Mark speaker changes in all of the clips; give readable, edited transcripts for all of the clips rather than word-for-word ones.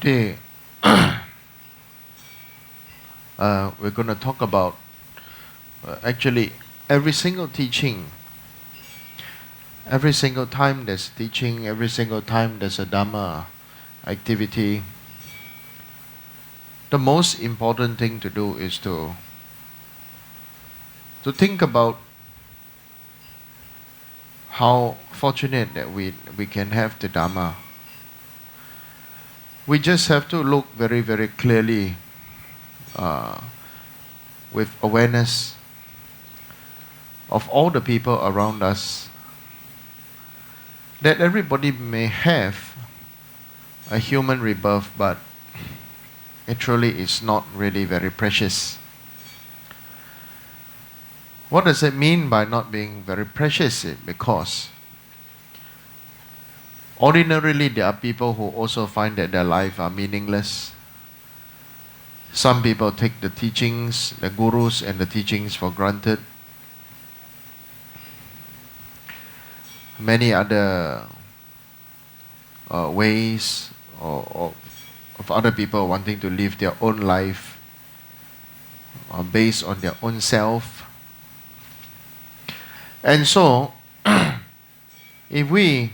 Speaker 1: Today, we're going to talk about actually every single teaching, every single time there's teaching, every single time there's a Dhamma activity. The most important thing to do is to think about how fortunate that we can have the Dhamma. We just have to look very, very clearly with awareness of all the people around us, that everybody may have a human rebirth, but it truly is not really very precious. What does it mean by not being very precious? Because ordinarily there are people who also find that their life are meaningless. Some people take the teachings, the gurus and the teachings for granted. Many other ways of other people wanting to live their own life based on their own self. And so, if we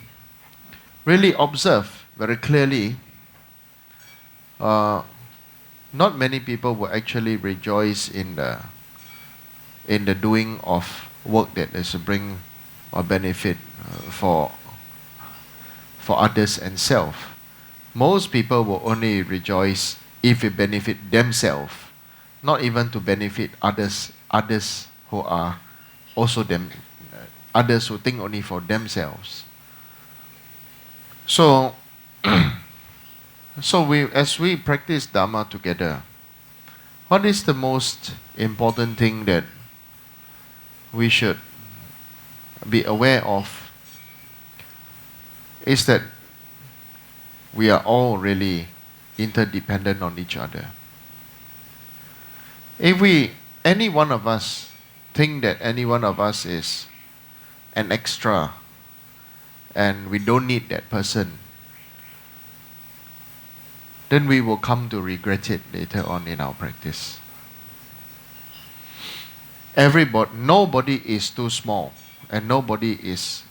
Speaker 1: really observe very clearly, not many people will actually rejoice in the doing of work that is to bring or benefit for others and self. Most people will only rejoice if it benefit themselves, not even to benefit others who are also others who think only for themselves. So, as we practice Dhamma together, what is the most important thing that we should be aware of is that we are all really interdependent on each other. If any one of us think that any one of us is an extra and we don't need that person, then we will come to regret it later on in our practice. Nobody is too small and nobody is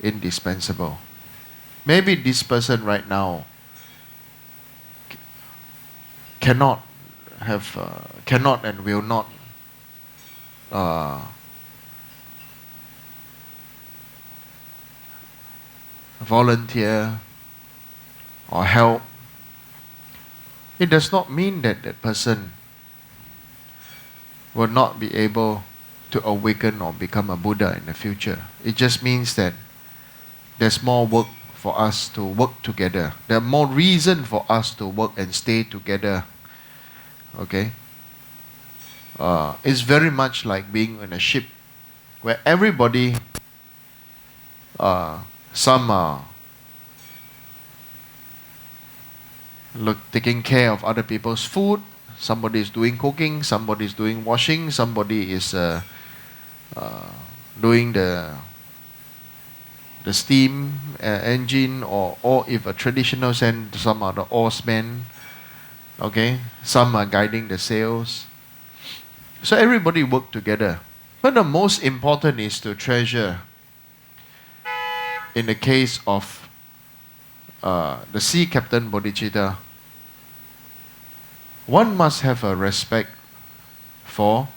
Speaker 1: indispensable. Maybe this person right now cannot and will not volunteer or help. It does not mean that that person will not be able to awaken or become a Buddha in the future. It just means that there's more work for us to work together. There are more reason for us to work and stay together. Okay? It's very much like being on a ship where everybody, some are taking care of other people's food, somebody is doing cooking, somebody is doing washing, somebody is doing the steam engine, or if a traditional sense, some are the oarsmen, okay, some are guiding the sails. So everybody work together. But the most important is to treasure, in the case of the sea captain bodhicitta, one must have a respect for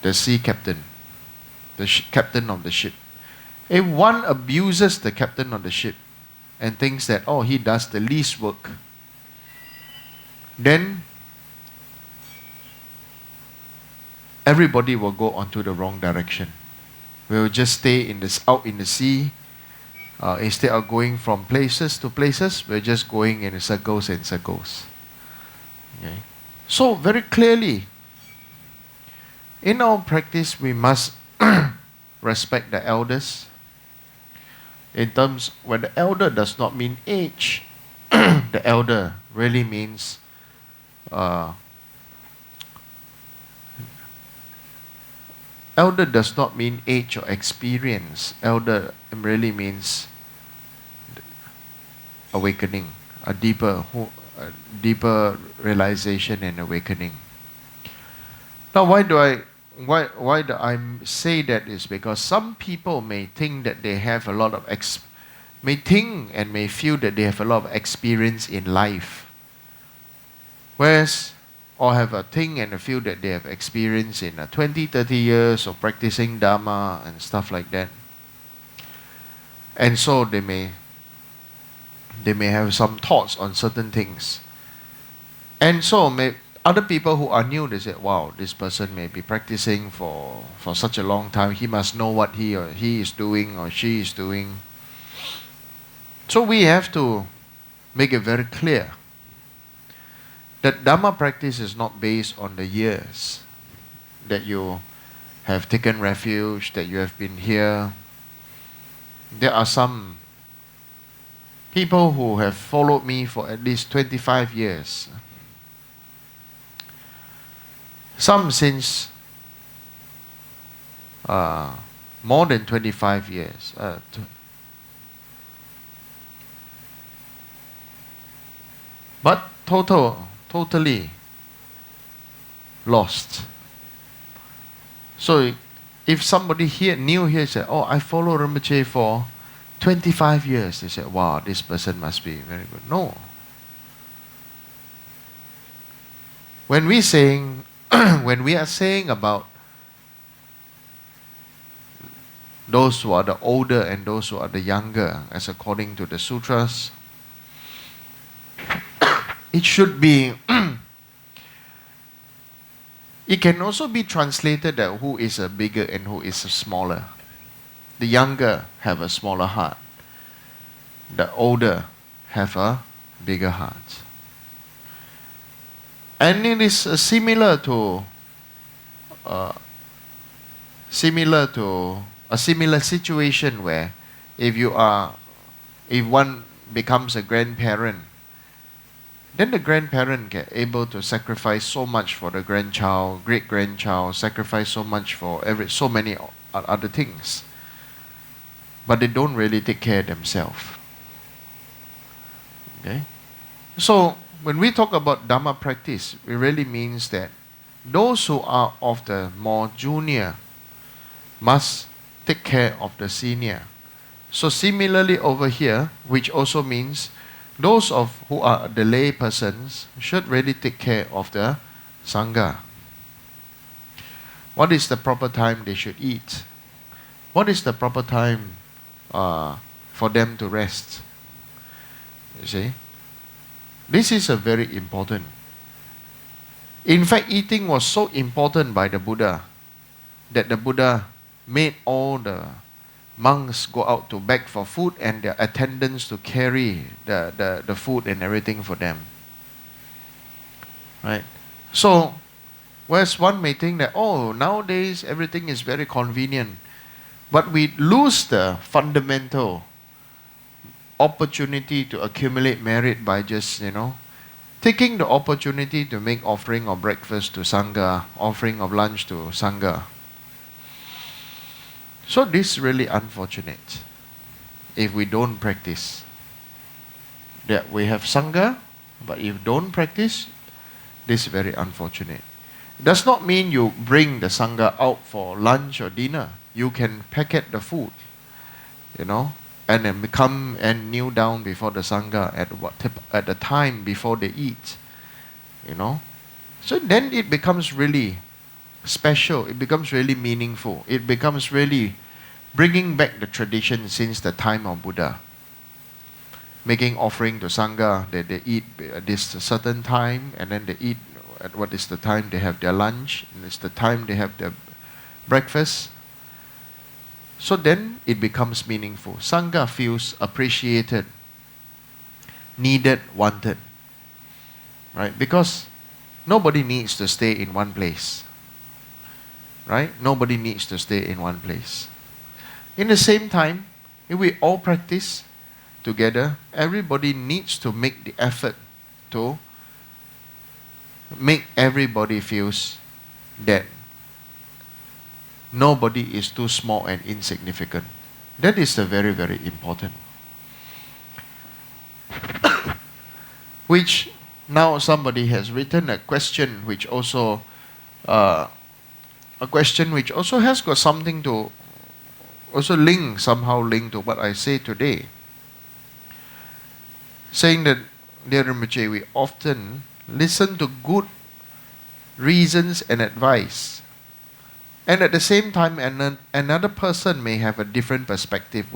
Speaker 1: the sea captain, the captain of the ship. If one abuses the captain of the ship and thinks that, oh, he does the least work, then everybody will go onto the wrong direction. We will just stay out in the sea. Instead of going from places to places, we're just going in circles and circles. Okay? So very clearly, in our practice, we must respect the elders. In terms, when the elder does not mean age, the elder really means elder does not mean age or experience. Elder really means awakening, a deeper realization and awakening. Now, why do I say that is because some people may think that they have a lot of may think and may feel that they have a lot of experience in life, whereas or have a thing and a feel that they have experience in 20, 30 years of practicing Dharma and stuff like that. And so they may have some thoughts on certain things. And so other people who are new, they say, wow, this person may be practicing for such a long time. He must know what he is doing or she is doing. So we have to make it very clear that Dharma practice is not based on the years that you have taken refuge, that you have been here. There are some people who have followed me for at least 25 years. Some since more than 25 years. But totally lost. So if somebody new here said, oh, I follow Rinpoche for 25 years, they said, wow, this person must be very good. No. When we are saying about those who are the older and those who are the younger, as according to the sutras, it should be it can also be translated that who is a bigger and who is a smaller. The younger have a smaller heart. The older have a bigger heart. And it is similar to a similar situation where if one becomes a grandparent, then the grandparent get able to sacrifice so much for the grandchild, great-grandchild, sacrifice so much for so many other things. But they don't really take care of themselves. Okay? So, when we talk about Dhamma practice, it really means that those who are of the more junior must take care of the senior. So similarly over here, which also means those who are the lay persons should really take care of the Sangha. What is the proper time they should eat? What is the proper time for them to rest? You see? This is a very important. In fact, eating was so important by the Buddha that the Buddha made all the monks go out to beg for food and their attendants to carry the food and everything for them. Right? So, whereas one may think that, oh, nowadays everything is very convenient, but we lose the fundamental opportunity to accumulate merit by just, taking the opportunity to make offering of breakfast to Sangha, offering of lunch to Sangha. So this is really unfortunate if we don't practice. That we have Sangha, but if you don't practice, this is very unfortunate. It does not mean you bring the Sangha out for lunch or dinner. You can packet the food, and then come and kneel down before the Sangha at the time before they eat. So then it becomes really special, it becomes really meaningful, it becomes really bringing back the tradition since the time of Buddha. Making offering to Sangha, that they eat at this certain time, and then they eat at what is the time they have their lunch, and it's the time they have their breakfast. So then it becomes meaningful. Sangha feels appreciated, needed, wanted. Right? Because nobody needs to stay in one place. Right? Nobody needs to stay in one place. In the same time, if we all practice together, everybody needs to make the effort to make everybody feels that nobody is too small and insignificant. That is very, very important. which now somebody has written a question which also uh, has got something to also somehow link to what I say today. Saying that, dear Rinpoche, we often listen to good reasons and advice. And at the same time, another person may have a different perspective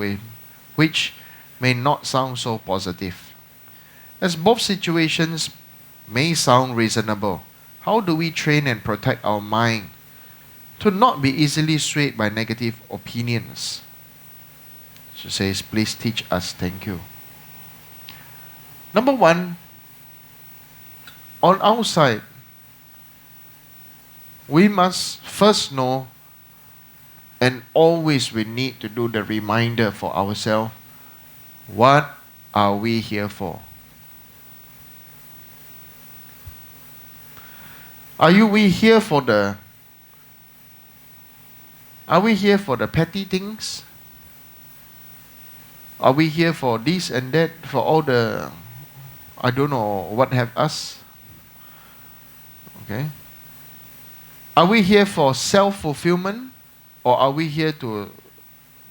Speaker 1: which may not sound so positive. As both situations may sound reasonable, how do we train and protect our mind to not be easily swayed by negative opinions? She says, please teach us, thank you. Number one, on our side, we must first know, and always we need to do the reminder for ourselves, what are we here for? Are we here for the petty things? Are we here for this and that, for all the, I don't know what have us? Okay. Are we here for self-fulfillment, or are we here to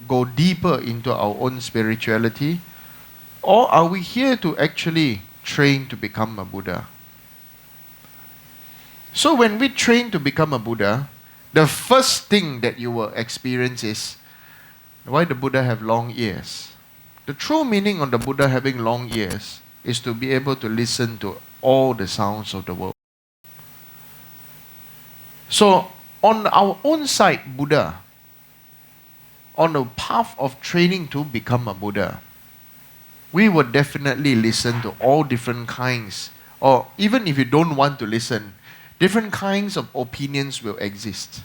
Speaker 1: go deeper into our own spirituality? Or are we here to actually train to become a Buddha? So when we train to become a Buddha, the first thing that you will experience is why the Buddha have long ears. The true meaning of the Buddha having long ears is to be able to listen to all the sounds of the world. So on our own side, Buddha, on the path of training to become a Buddha, we will definitely listen to all different kinds, or even if you don't want to listen, different kinds of opinions will exist.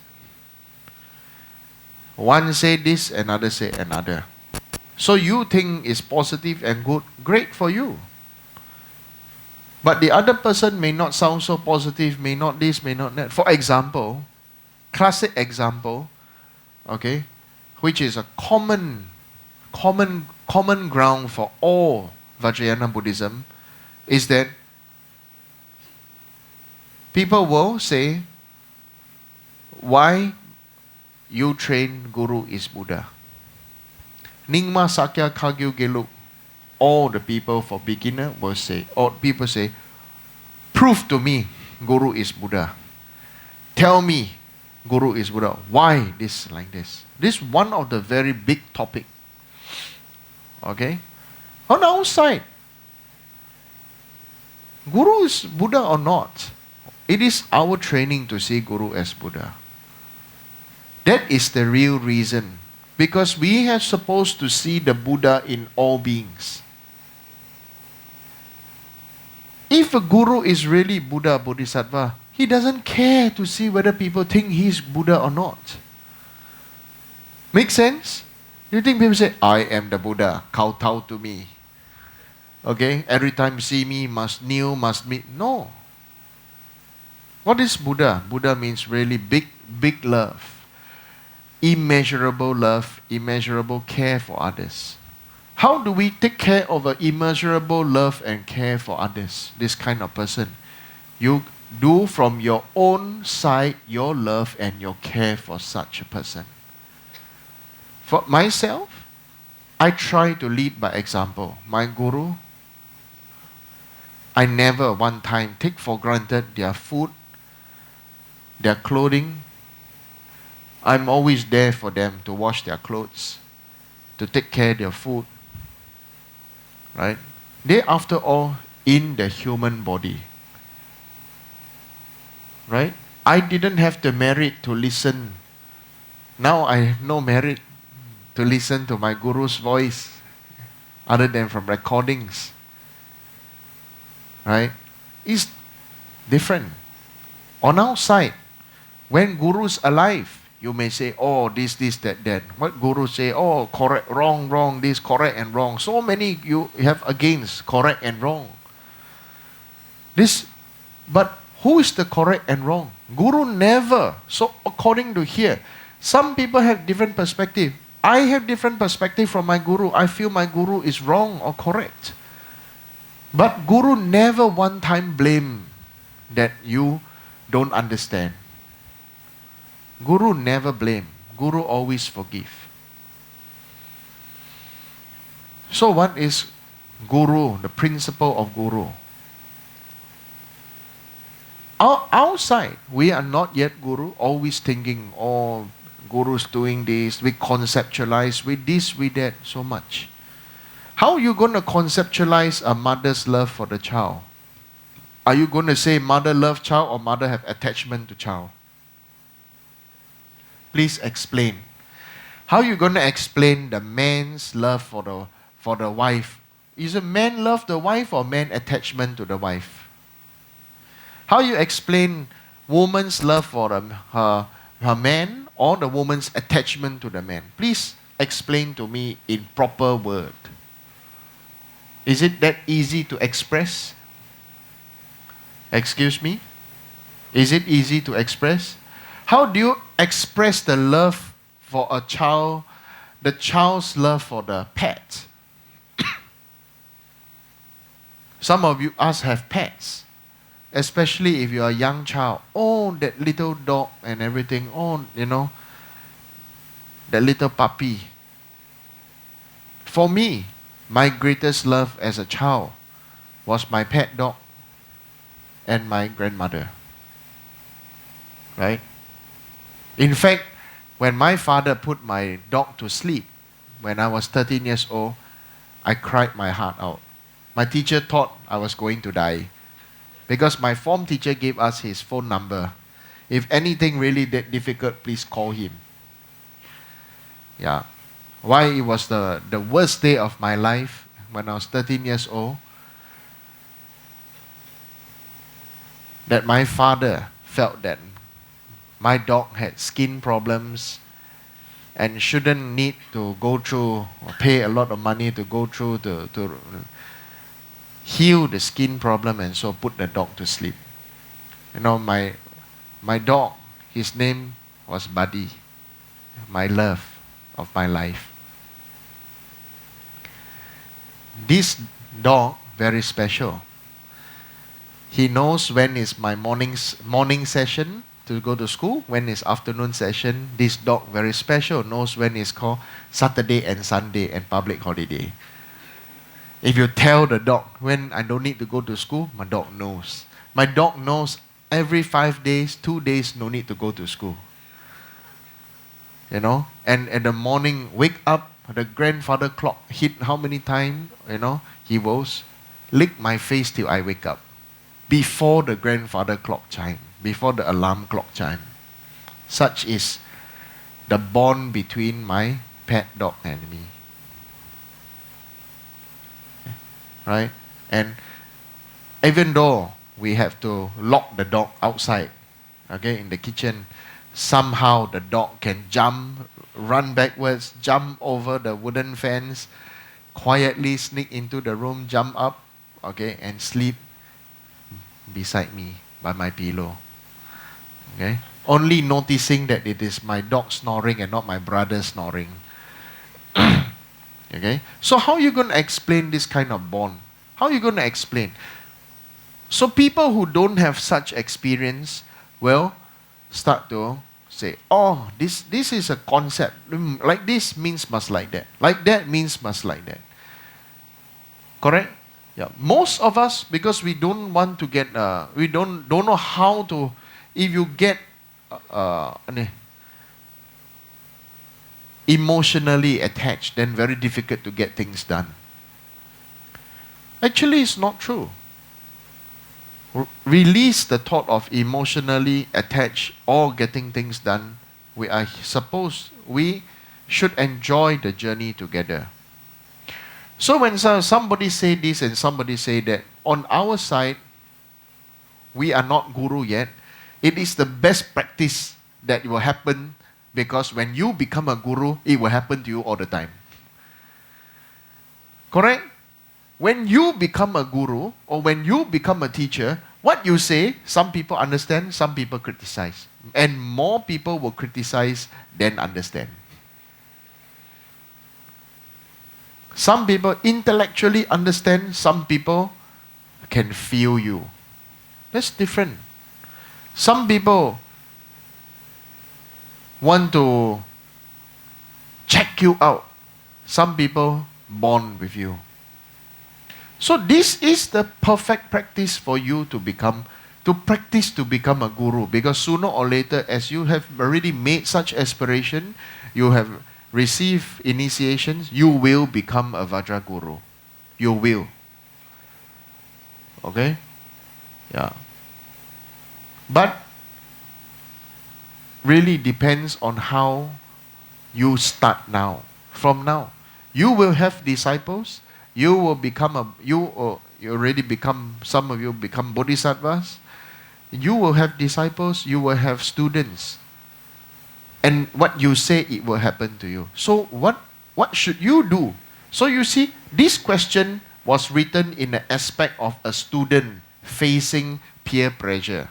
Speaker 1: One say this, another say another. So you think is positive and good, great for you. But the other person may not sound so positive, may not this, may not that. For example, classic example, okay, which is a common ground for all Vajrayana Buddhism, is that people will say, why you train Guru is Buddha. Nyingma Sakya Kagyu Geluk. All the people for beginner will say, or people say, prove to me Guru is Buddha. Tell me Guru is Buddha. Why this like this? This is one of the very big topic. Okay? On our side, Guru is Buddha or not, it is our training to see Guru as Buddha. That is the real reason. Because we are supposed to see the Buddha in all beings. If a Guru is really Buddha, Bodhisattva, he doesn't care to see whether people think he's Buddha or not. Make sense? You think people say, I am the Buddha, kowtow to me. Okay? Every time you see me, must kneel, must meet. No. What is Buddha? Buddha means really big love. Immeasurable love, immeasurable care for others. How do we take care of an immeasurable love and care for others? This kind of person. You do from your own side your love and your care for such a person. For myself, I try to lead by example. My Guru, I never one time take for granted their food, their clothing. I'm always there for them to wash their clothes, to take care of their food. Right? They, after all, in the human body. Right? I didn't have the merit to listen. Now I have no merit to listen to my Guru's voice other than from recordings. Right? It's different. On our side, when Guru's alive, you may say, oh, this, that. What Guru say, oh, correct, wrong, this, correct and wrong. So many you have against correct and wrong. But who is the correct and wrong? Guru never. So according to here, some people have different perspective. I have different perspective from my Guru. I feel my Guru is wrong or correct. But Guru never one time blame that you don't understand. Guru never blame. Guru always forgive. So what is Guru, the principle of Guru? Outside, we are not yet Guru, always thinking, oh, Guru's doing this, we conceptualize, we this, we that, so much. How are you going to conceptualize a mother's love for the child? Are you going to say mother love child or mother have attachment to child? Please explain. How are you going to explain the man's love for the wife? Is a man love the wife or man attachment to the wife? How you explain woman's love for her man or the woman's attachment to the man? Please explain to me in proper word. Is it that easy to express? Excuse me? Is it easy to express? How do you express the love for a child, the child's love for the pet? Some of us have pets, especially if you are a young child. Oh, that little dog and everything. Oh, that little puppy. For me, my greatest love as a child was my pet dog and my grandmother. Right? In fact, when my father put my dog to sleep, when I was 13 years old, I cried my heart out. My teacher thought I was going to die because my form teacher gave us his phone number. If anything really that difficult, please call him. Yeah. Why it was the worst day of my life when I was 13 years old, that my father felt that my dog had skin problems and shouldn't need to go through or pay a lot of money to go through to heal the skin problem, and so put the dog to sleep. My dog, his name was Buddy, my love of my life. This dog, very special. He knows when is my morning session to go to school, when is afternoon session. This dog, very special, knows when it's called Saturday and Sunday and public holiday. If you tell the dog when I don't need to go to school, my dog knows. My dog knows every 5 days, 2 days, no need to go to school. And in the morning, wake up, the grandfather clock hit how many times, he will lick my face till I wake up. Before the grandfather clock chime, before the alarm clock chime. Such is the bond between my pet dog and me. Right? And even though we have to lock the dog outside, in the kitchen, somehow the dog can jump, run backwards, jump over the wooden fence, quietly sneak into the room, jump up, and sleep beside me by my pillow. Only noticing that it is my dog snoring and not my brother snoring. So how are you going to explain this kind of bond? How are you going to explain? So people who don't have such experience will start to say, oh, this is a concept. Like this means must like that. Like that means must like that. Correct? Yeah. Most of us, because we don't want to get, we don't know how to, if you get emotionally attached, then very difficult to get things done. Actually, it's not true. Release the thought of emotionally attached or getting things done. We should enjoy the journey together. So when somebody say this and somebody say that, on our side, we are not guru yet. It is the best practice that will happen, because when you become a guru, it will happen to you all the time. Correct? When you become a guru or when you become a teacher, what you say, some people understand, some people criticize. And more people will criticize than understand. Some people intellectually understand, some people can feel you. That's different. Some people want to check you out. Some people bond with you. So this is the perfect practice for you to practice to become a guru. Because sooner or later, as you have already made such aspiration, you have received initiations, you will become a Vajra Guru. You will. Okay? Yeah. But really depends on how you start now. From now, you will have disciples. You will become you already become, some of you become bodhisattvas. You will have disciples. You will have students. And what you say, it will happen to you. So what should you do? So you see, this question was written in the aspect of a student facing peer pressure.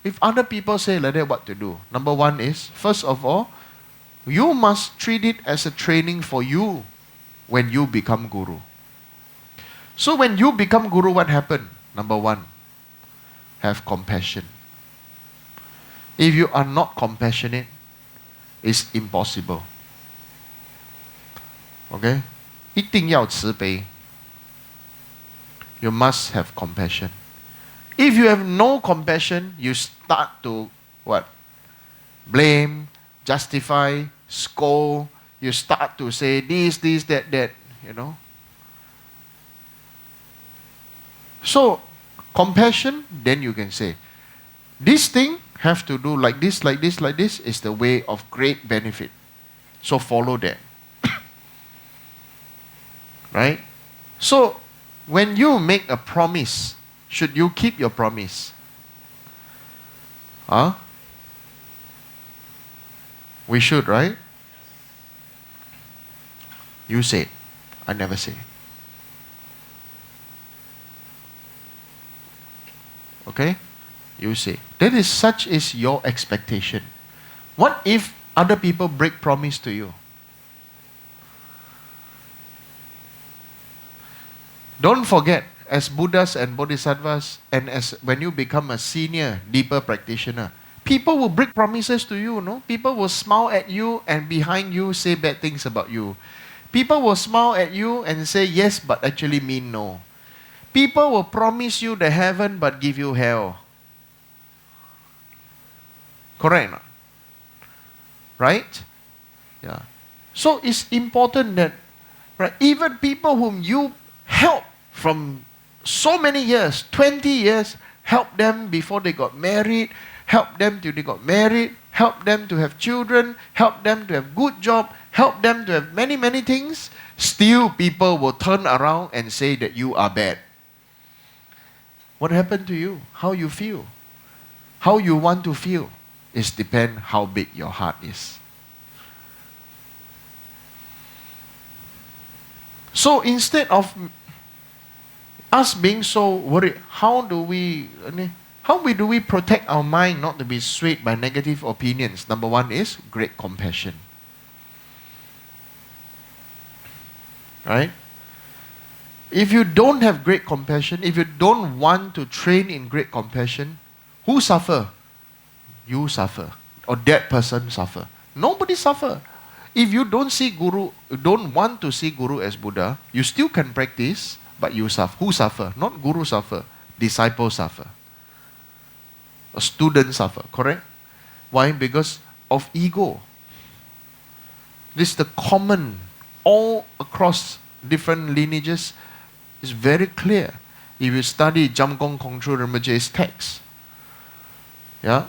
Speaker 1: If other people say like that, what to do? Number one is, first of all, you must treat it as a training for you when you become guru. So when you become guru, what happened? Number one, have compassion. If you are not compassionate, it's impossible. Okay? 一定要慈悲. You must have compassion. If you have no compassion, you start to what? Blame, justify, scold. You start to say this, that, you know. So, compassion, then you can say, this thing have to do like this, like this, like this, is the way of great benefit. So follow that. Right? So, when you make a promise, should you keep your promise? Huh? We should, right? You said. I never say. Okay? You say. That is such is your expectation. What if other people break promise to you? Don't forget, as Buddhas and Bodhisattvas, and as when you become a senior, deeper practitioner, people will break promises to you, no? People will smile at you and behind you say bad things about you. People will smile at you and say yes but actually mean no. People will promise you the heaven but give you hell. Correct? No? Right? Yeah. So it's important that, right, even people whom you help from so many years, 20 years, help them before they got married, help them till they got married, help them to have children, help them to have good job, help them to have many, many things, still people will turn around and say that you are bad. What happened to you? How you feel? How you want to feel? It depends how big your heart is. So instead of us being so worried, how do we protect our mind not to be swayed by negative opinions? Number one is great compassion. Right? If you don't have great compassion, if you don't want to train in great compassion, who suffer? You suffer. Or that person suffer. Nobody suffer. If you don't see Guru, don't want to see Guru as Buddha, you still can practice, but you suffer. Who suffer? Not Guru suffer. Disciples suffer. A student suffer. Correct? Why? Because of ego. This is the common, all across different lineages, is very clear. If you study Jamgong Kongtrul Rinpoche's text, yeah,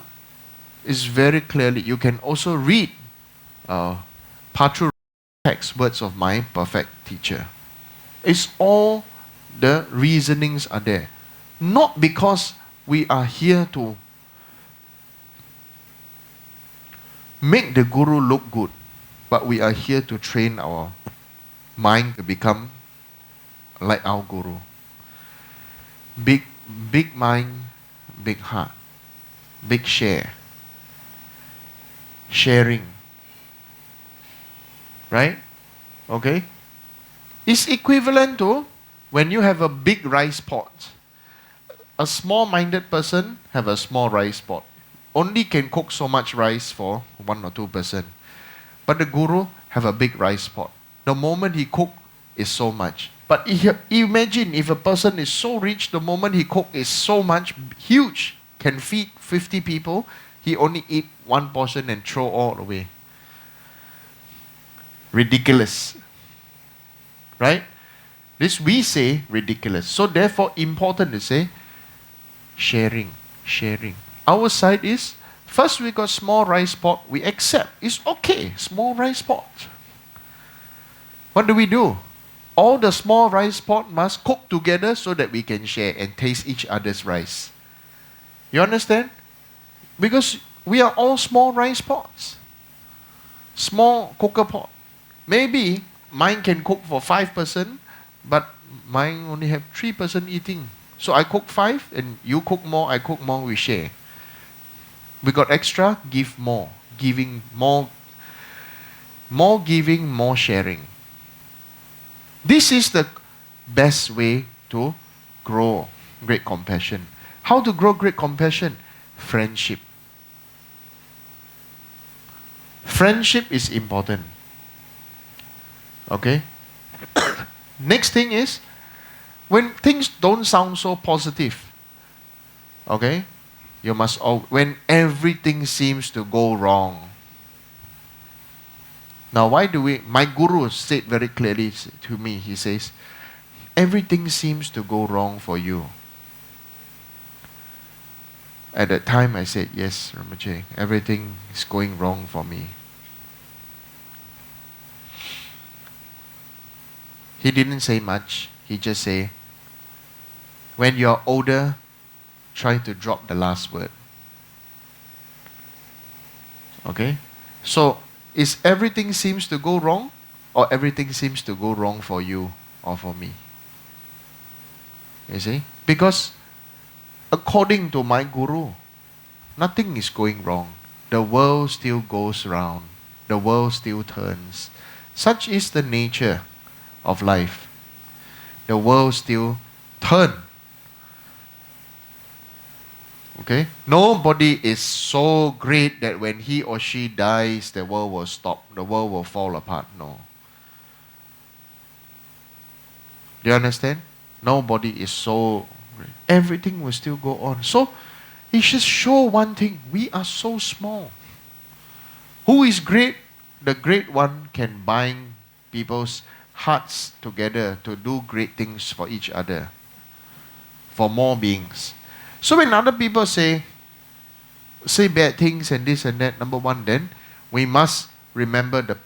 Speaker 1: it's very clearly. You can also read Patru text, words of my perfect teacher. It's all the reasonings are there. Not because we are here to make the Guru look good, but we are here to train our mind to become like our Guru. Big mind, big heart, big share. Sharing. Right? Okay? It's equivalent to when you have a big rice pot. a small-minded person have a small rice pot. Only can cook so much rice for 1 or 2%. But the guru have a big rice pot. The moment he cook is so much. But imagine if a person is so rich, the moment he cook is so much, huge, can feed 50 people, he only eat one portion and throw all away. Ridiculous. Right? This we say ridiculous. So therefore important to say sharing. Our side is, first we got small rice pot, we accept. It's okay, small rice pot. What do? All the small rice pot must cook together so that we can share and taste each other's rice. You understand? Because we are all small rice pots. Small cooker pot. Maybe mine can cook for 5%, but mine only have 3% eating. So I cook 5 and you cook more, I cook more, we share. We got extra, give more. Giving more giving, more sharing. This is the best way to grow great compassion. How to grow great compassion? Friendship. Friendship is important. Okay? Next thing is, when things don't sound so positive, okay? You must, when everything seems to go wrong. Now why do we, my guru said very clearly to me, he says, everything seems to go wrong for you. At that time I said, yes, Ramache, everything is going wrong for me. He didn't say much, he just said, when you're older, try to drop the last word. Okay? So, is everything seems to go wrong, or everything seems to go wrong for you or for me? You see? Because according to my guru, nothing is going wrong. The world still goes round. The world still turns. Such is the nature of life. The world still turns. Okay? Nobody is so great that when he or she dies, the world will stop. The world will fall apart. No. Do you understand? Nobody is so great. Everything will still go on. So, it should show one thing. We are so small. Who is great? The great one can bind people's hearts together to do great things for each other. For more beings. So when other people say bad things and this and that, number one, then we must remember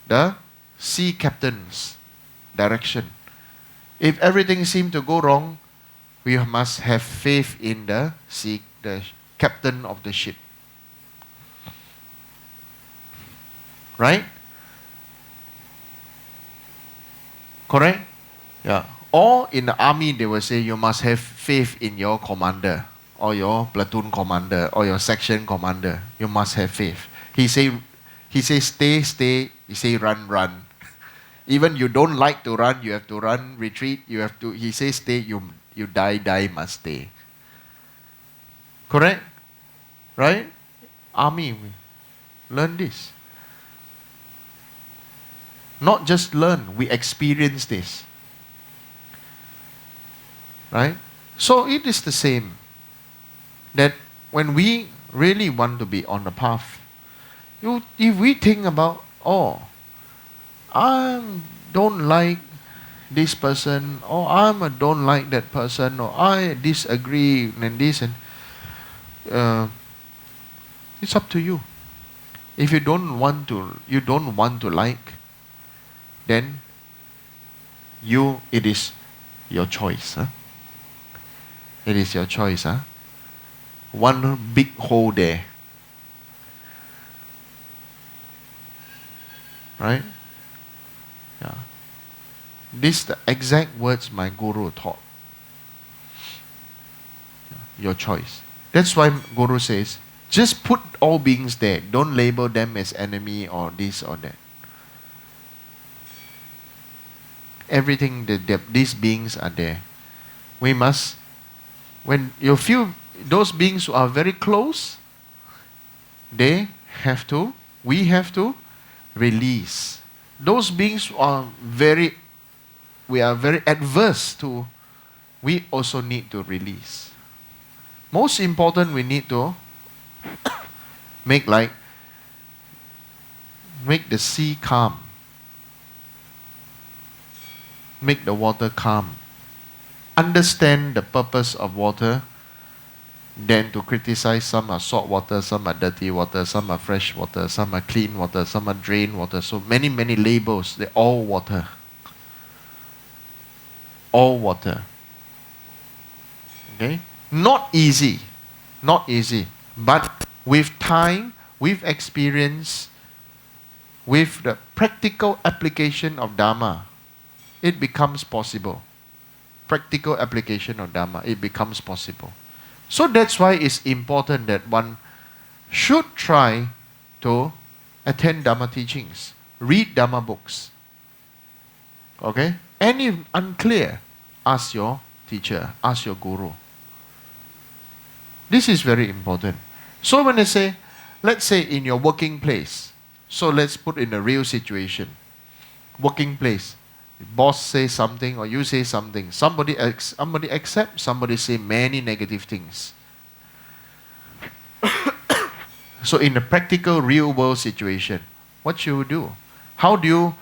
Speaker 1: the sea captain's direction. If everything seems to go wrong, we must have faith in the captain of the ship. Right? Correct? Yeah. Or in the army, they will say you must have faith in your commander, or your platoon commander, or your section commander. You must have faith. He say stay. He say run. Even you don't like to run, you have to run, retreat. He says stay. You die must stay. Correct? Right? Army, we learn this. Not just learn, we experience this. Right? So it is the same. That when we really want to be on the path, if we think about, I don't like this person, or I don't like that person, or I disagree and this and it's up to you. If you don't want to like, then it is your choice. Huh? It is your choice. Huh? One big hole there. Right? Yeah. These the exact words my guru taught. Your choice. That's why guru says, just put all beings there. Don't label them as enemy or this or that. Everything, these beings are there. We must When you feel those beings who are very close, we have to release. Those beings who are we are very adverse to, we also need to release. Most important, we need to make the sea calm. Make the water calm. Understand the purpose of water, then to criticize. Some are salt water, some are dirty water, some are fresh water, some are clean water, some are drain water. So many labels. They're all water. All water. Okay? Not easy. But with time, with experience, with the practical application of Dharma, it becomes possible. Practical application of Dharma, it becomes possible. So that's why it's important that one should try to attend Dharma teachings, read Dharma books. Okay? And if unclear, ask your teacher, ask your guru. This is very important. So when I say, let's say in your working place, so let's put in a real situation. Working place. Boss says something or you say something. Somebody accept, somebody say many negative things. So in a practical, real world situation, what should you do? How do you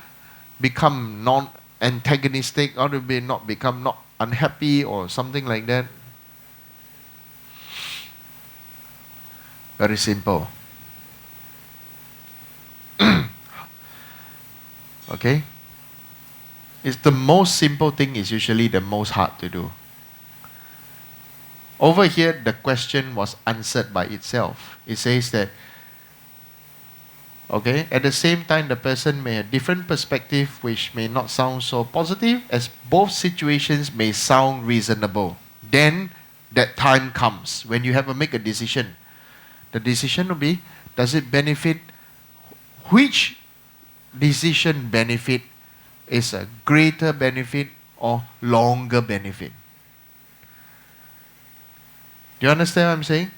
Speaker 1: become non-antagonistic? How do you not become not unhappy or something like that? Very simple. Okay? It's the most simple thing is usually the most hard to do. Over here, the question was answered by itself. It says that, okay, at the same time, the person may have different perspective which may not sound so positive, as both situations may sound reasonable. Then that time comes when you have to make a decision. The decision will be, does it benefit, which decision benefit is a greater benefit or longer benefit? Do you understand what I'm saying?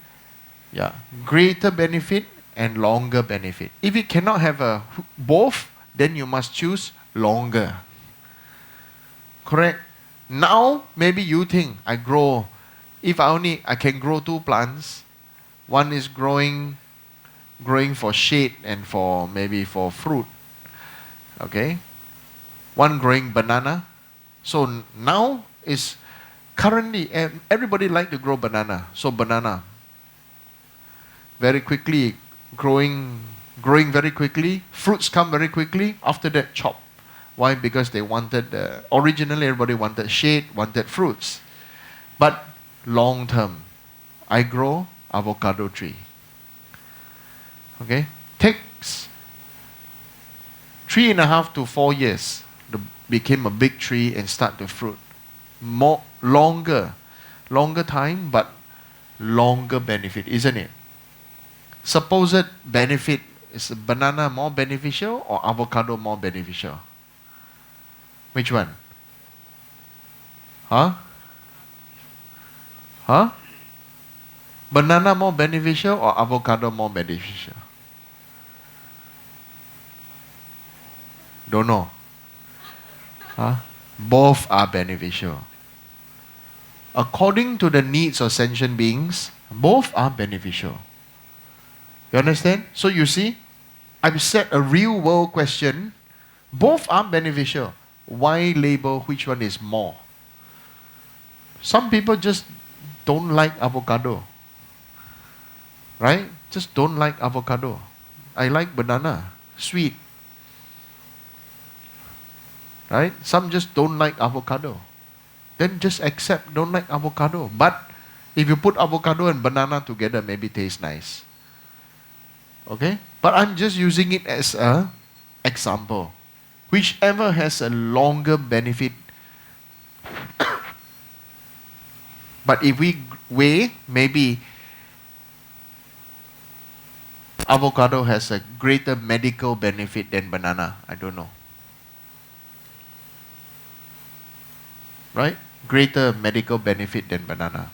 Speaker 1: Yeah. Greater benefit and longer benefit. If you cannot have both, then you must choose longer. Correct? Now, maybe you think, if I can grow 2 plants, one is growing for shade and maybe for fruit. Okay? One growing banana. So now is currently everybody like to grow banana. So banana very quickly growing very quickly. Fruits come very quickly. After that, chop. Why? Because they wanted originally everybody wanted shade, wanted fruits. But long term, I grow avocado tree. Okay, takes 3.5 to 4 years. Became a big tree and start to fruit. Longer time, but longer benefit, isn't it? Supposed benefit, is banana more beneficial or avocado more beneficial? Which one? Huh? Banana more beneficial or avocado more beneficial? Don't know. Both are beneficial. According to the needs of sentient beings, both are beneficial. You understand? So you see, I've set a real world question. Both are beneficial. Why label which one is more? Some people just don't like avocado. Right? Just don't like avocado. I like banana. Sweet. Right? Some just don't like avocado. Then just accept, don't like avocado. But if you put avocado and banana together, maybe it tastes nice. Okay? But I'm just using it as an example. Whichever has a longer benefit. But if we weigh, maybe avocado has a greater medical benefit than banana. I don't know. Right? Greater medical benefit than banana.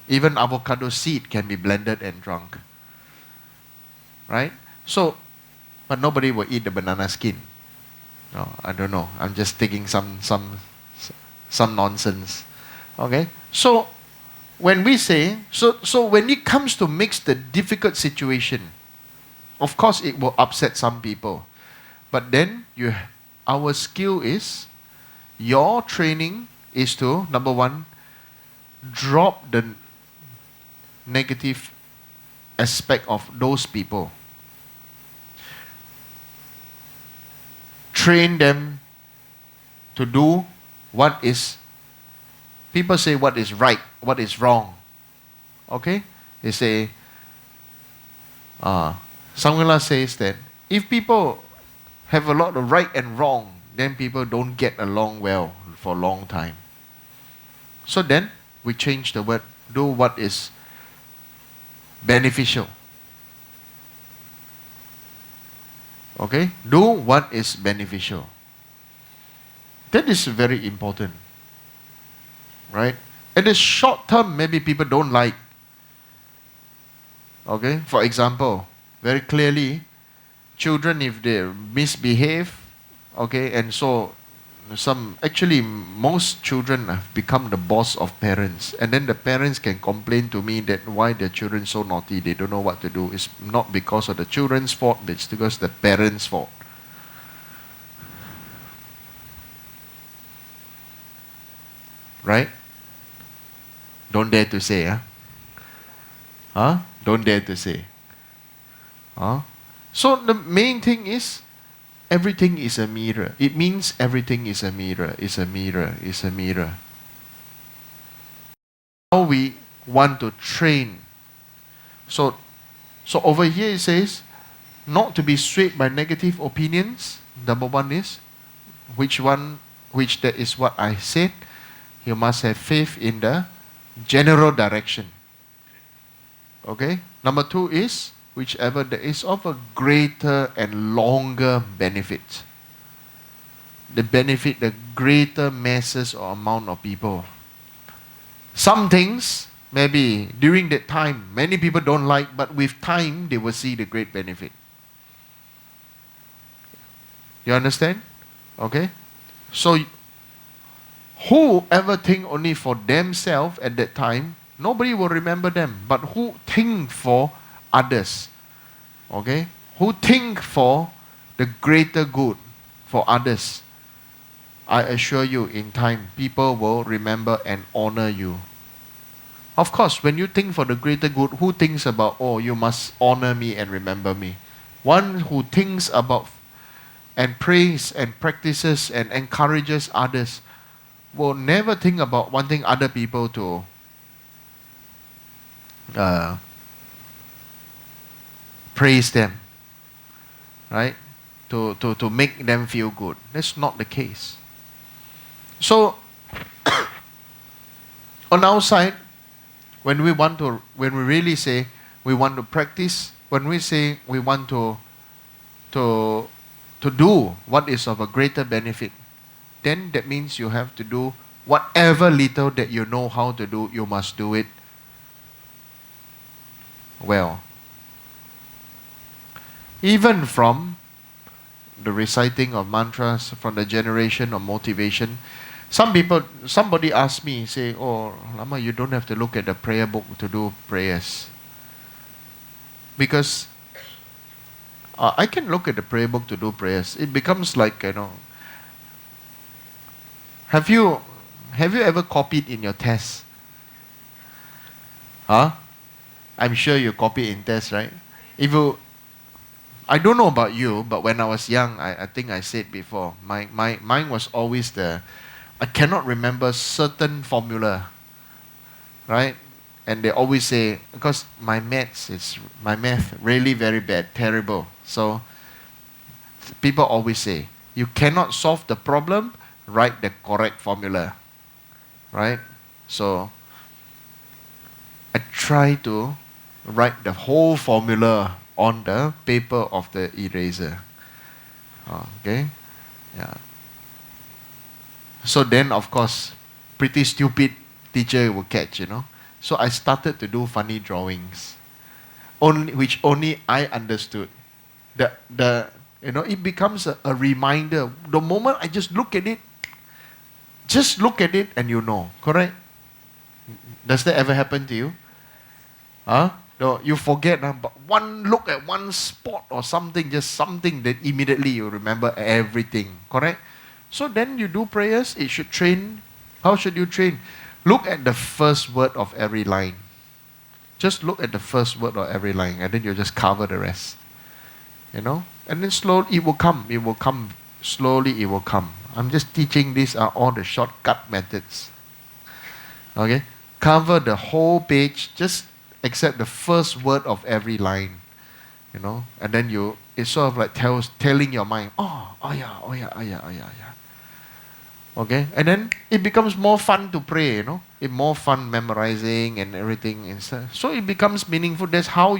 Speaker 1: Even avocado seed can be blended and drunk. Right? So, but nobody will eat the banana skin. No, I don't know. I'm just taking some nonsense. Okay? So, when we say, so when it comes to mix the difficult situation, of course it will upset some people. But then our skill is, your training is to, number one, drop the negative aspect of those people. Train them to do what is, people say what is right, what is wrong. Okay? They say, Samgala says that if people have a lot of right and wrong, then people don't get along well for a long time. So then we change the word, do what is beneficial. Okay? Do what is beneficial. That is very important. Right? In the short term, maybe people don't like. Okay? For example, very clearly, children, if they misbehave, okay, and so most children have become the boss of parents, and then the parents can complain to me that why their children so naughty, they don't know what to do. It's not because of the children's fault, but it's because the parents' fault. Right? Don't dare to say, huh? Huh? Don't dare to say. Huh? So the main thing is, everything is a mirror. It means everything is a mirror, is a mirror, is a mirror. How we want to train. So over here it says, not to be swayed by negative opinions. Number one is, which that is what I said. You must have faith in the general direction. Okay? Number two is, whichever that is of a greater and longer benefit. The benefit the greater masses or amount of people. Some things, maybe during that time, many people don't like, but with time, they will see the great benefit. You understand? Okay? So, whoever think only for themselves at that time, nobody will remember them. But who think for others, okay? Who think for the greater good for others, I assure you, in time, people will remember and honor you. Of course, when you think for the greater good, who thinks about, oh, you must honor me and remember me? One who thinks about and prays and practices and encourages others will never think about wanting other people to praise them, right? To make them feel good. That's not the case. So, on our side, when we really say we want to practice, when we say we want to do what is of a greater benefit, then that means you have to do whatever little that you know how to do, you must do it well. Even from the reciting of mantras, from the generation of motivation, somebody asked me, say, oh, Lama, you don't have to look at the prayer book to do prayers. Because I can look at the prayer book to do prayers. It becomes like, have you ever copied in your test? Huh? I'm sure you copy in tests, right? I don't know about you, but when I was young, I think I said before, mine was always I cannot remember certain formula, right? And they always say, because my math really very bad, terrible. So people always say, you cannot solve the problem, write the correct formula, right? So I try to write the whole formula on the paper of the eraser. Okay? Yeah. So then, of course, pretty stupid teacher will catch, So I started to do funny drawings, which only I understood. It becomes a reminder. The moment I just look at it and you know, correct? Does that ever happen to you? Huh? No, you forget, but one look at one spot or something, just something that immediately you remember everything, correct? So then you do prayers, it should train. How should you train? Look at the first word of every line. Just look at the first word of every line, and then you just cover the rest. And then slowly it will come. Slowly it will come. I'm just teaching these are all the shortcut methods. Okay? Cover the whole page, just except the first word of every line. And then it's sort of like telling your mind, oh yeah. Okay? And then it becomes more fun to pray, It's more fun memorizing and everything and stuff. So it becomes meaningful. That's how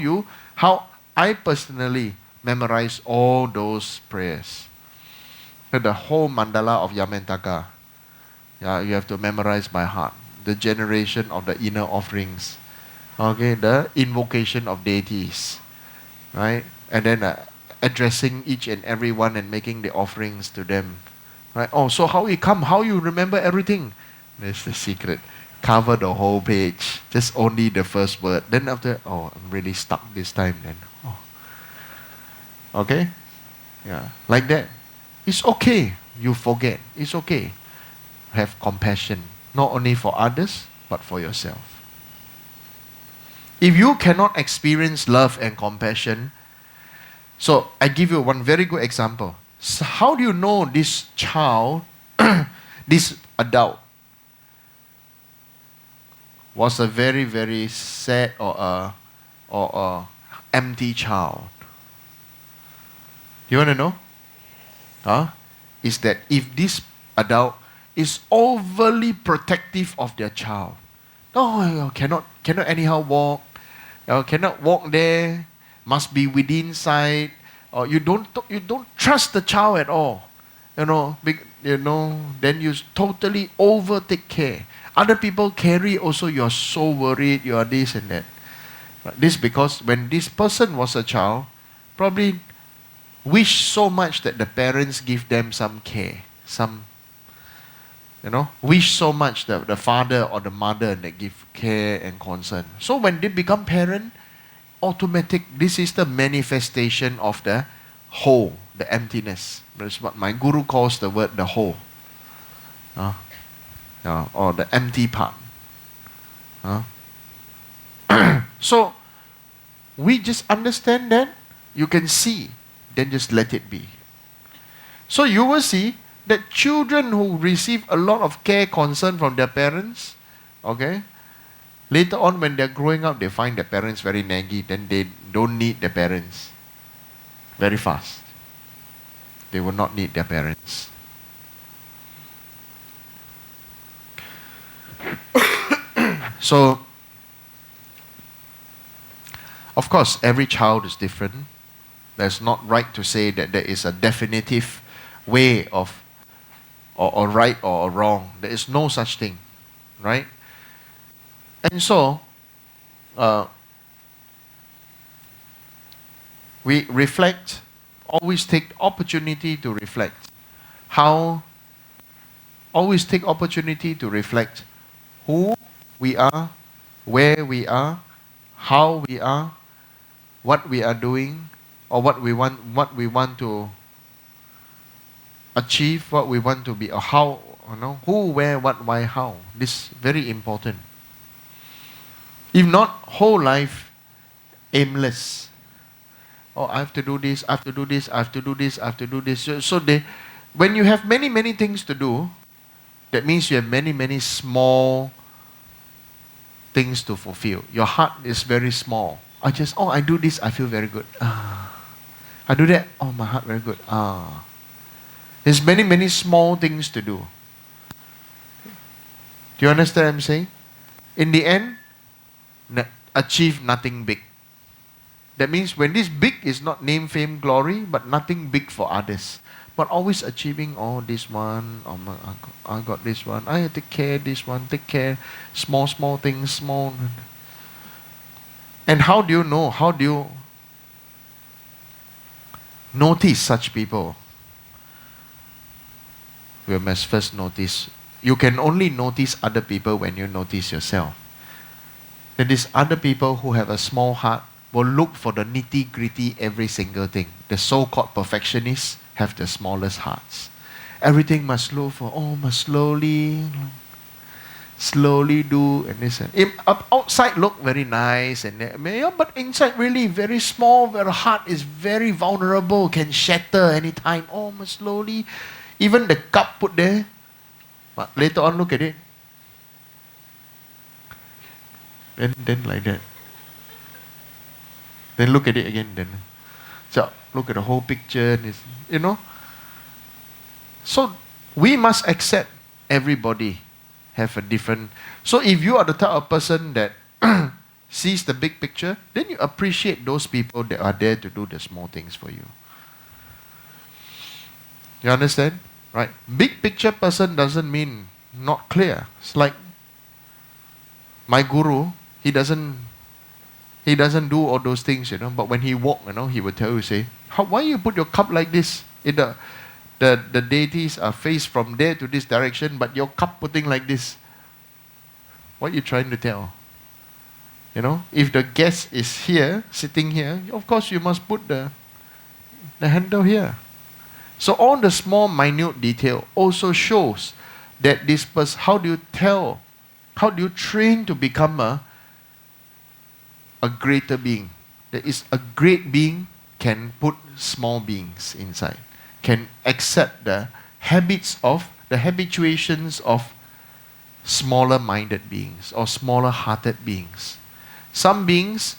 Speaker 1: I personally memorize all those prayers. The whole mandala of Yamantaka. Yeah, you have to memorize by heart. The generation of the inner offerings. Okay, the invocation of deities. Right? And then addressing each and every one and making the offerings to them. Right? Oh, so how you remember everything? That's the secret. Cover the whole page. Just only the first word. Then after, I'm really stuck this time then. Oh. Okay? Yeah. Like that. It's okay. You forget. It's okay. Have compassion. Not only for others, but for yourself. If you cannot experience love and compassion, so I give you one very good example. So how do you know this child, this adult, was a very, very sad or a empty child? Do you want to know? Is that if this adult is overly protective of their child, cannot anyhow walk, cannot walk there, must be within sight, or you don't trust the child at all, then you totally over take care. Other people carry also, you're so worried, you are this and that. This because when this person was a child, probably wish so much that the parents give them some care, wish so much that the father or the mother that give care and concern. So when they become parent, this is the manifestation of the hole, the emptiness. That's what my guru calls the word the hole. Or the empty part. So we just understand that, you can see, then just let it be. So you will see that children who receive a lot of care, concern from their parents, okay, later on when they're growing up, they find their parents very naggy, then they don't need their parents very fast. They will not need their parents. So, of course, every child is different. That's not right to say that there is a definitive way of or right or wrong. There is no such thing, right? And so, we reflect, always take opportunity to reflect. Always take opportunity to reflect who we are, where we are, how we are, what we are doing, or what we want to achieve, what we want to be, or how, who, where, what, why, how. This is very important. If not, whole life aimless. I have to do this, I have to do this, I have to do this, I have to do this. So when you have many, many things to do, that means you have many, many small things to fulfill. Your heart is very small. I do this, I feel very good. I do that, my heart very good. There's many, many small things to do. Do you understand what I'm saying? In the end, achieve nothing big. That means when this big is not name, fame, glory, but nothing big for others. But always achieving, oh, this one, oh, I got this one, I take care this one, take care, small, small things, small. And how do you know? How do you notice such people? We must first notice. You can only notice other people when you notice yourself. That is, other people who have a small heart will look for the nitty-gritty every single thing. The so-called perfectionists have the smallest hearts. Everything must look for, oh, must slowly do, and this. Outside look very nice, and but inside really very small, where the heart is very vulnerable, can shatter anytime. Oh, must slowly. Even the cup put there, but later on look at it. Then like that. Then look at it again. Then, so look at the whole picture. You know. So we must accept everybody have a different. So if you are the type of person that sees the big picture, then you appreciate those people that are there to do the small things for you. You understand? Right? Big picture person doesn't mean not clear. It's like my guru, he doesn't do all those things, but when he walk, he would tell you, say, why you put your cup like this? The deities are faced from there to this direction, but your cup putting like this. What are you trying to tell? If the guest is here, sitting here, of course you must put the handle here. So all the small, minute detail also shows that this person, how do you train to become a greater being? That is, a great being can put small beings inside, can accept the habituations of smaller minded beings or smaller hearted beings. Some beings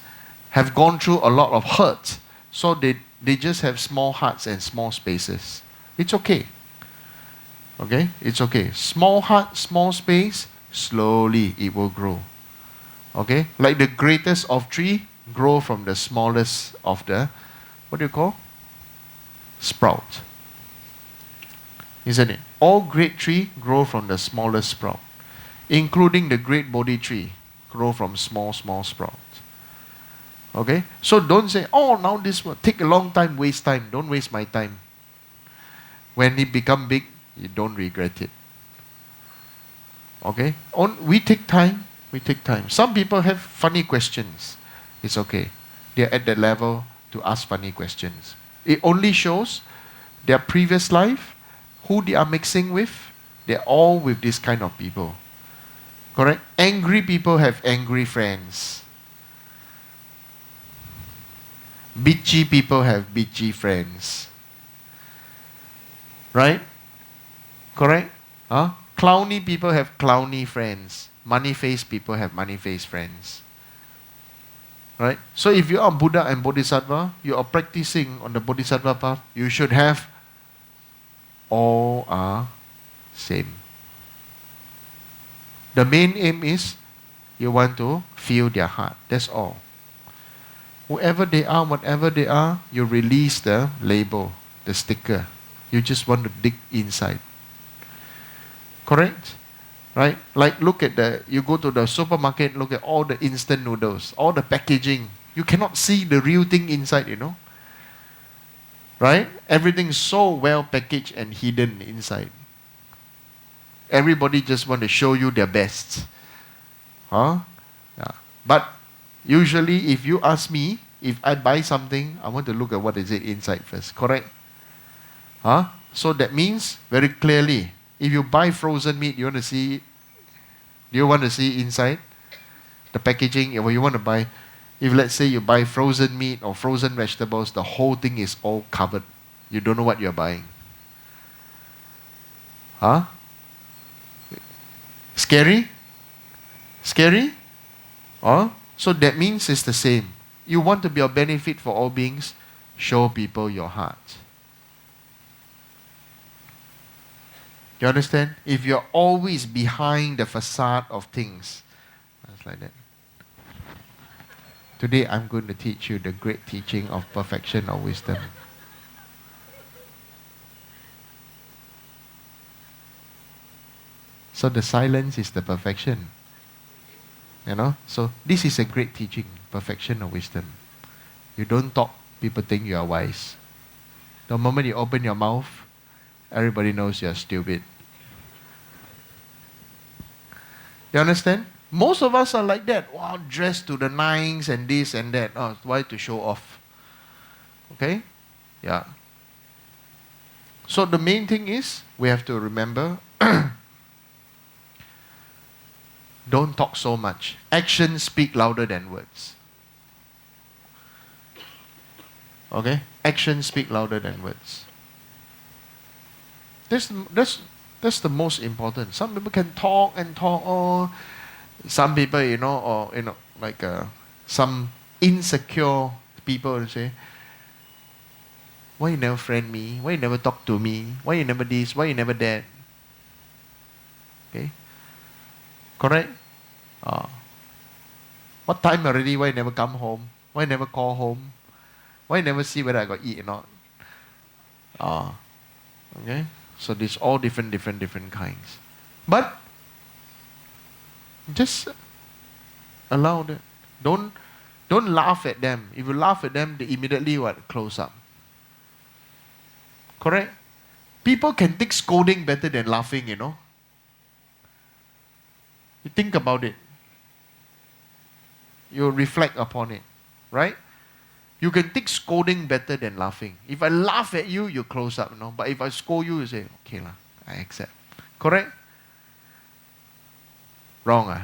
Speaker 1: have gone through a lot of hurt, so they just have small hearts and small spaces. It's okay. Okay? It's okay. Small heart, small space, slowly it will grow. Okay? Like the greatest of tree grow from the smallest of the, what do you call? Sprout. Isn't it? All great tree grow from the smallest sprout. Including the great Bodhi tree grow from small sprouts. Okay? So don't say, oh, now this will take a long time, waste time. Don't waste my time. When it become big, you don't regret it. Okay? We take time. We take time. Some people have funny questions. It's okay. They're at that level to ask funny questions. It only shows their previous life, who they are mixing with. They're all with this kind of people. Correct? Angry people have angry friends. Bitchy people have bitchy friends. Right? Correct? Clowny people have clowny friends. Money-faced people have money-faced friends. Right? So if you are Buddha and Bodhisattva, you are practicing on the Bodhisattva path, you should have all are same. The main aim is you want to feel their heart. That's all. Whoever they are, whatever they are, you release the label, the sticker. You just want to dig inside. Correct? Right? Like you go to the supermarket, look at all the instant noodles, all the packaging. You cannot see the real thing inside, Right? Everything is so well packaged and hidden inside. Everybody just want to show you their best. Yeah. But usually if you ask me, if I buy something, I want to look at what is it inside first. Correct? So that means very clearly, if you buy frozen meat, do you want to see inside the packaging? If you want to buy, if let's say you buy frozen meat or frozen vegetables, the whole thing is all covered. You don't know what you're buying. Scary? Scary? So that means it's the same. You want to be a benefit for all beings, show people your heart. You understand? If you're always behind the facade of things, it's like that. Today I'm going to teach you the great teaching of perfection or wisdom. So the silence is the perfection. You know? So this is a great teaching, perfection of wisdom. You don't talk, people think you are wise. The moment you open your mouth, everybody knows you're stupid. You understand? Most of us are like that. Wow, dressed to the nines and this and that. Oh, why? To show off. Okay? Yeah. So the main thing is, we have to remember, don't talk so much. Actions speak louder than words. Okay? Actions speak louder than words. That's the most important. Some people can talk and talk, or some people, or like some insecure people say, why you never friend me? Why you never talk to me? Why you never this? Why you never that? Okay? Correct? What time already? Why you never come home? Why you never call home? Why you never see whether I got eat or not? Okay? So these all different kinds. But just allow them. Don't laugh at them. If you laugh at them, they immediately close up. Correct? People can take scolding better than laughing, You think about it. You reflect upon it. Right? You can take scolding better than laughing. If I laugh at you, you close up, But if I scold you, you say, okay lah, I accept. Correct? Wrong,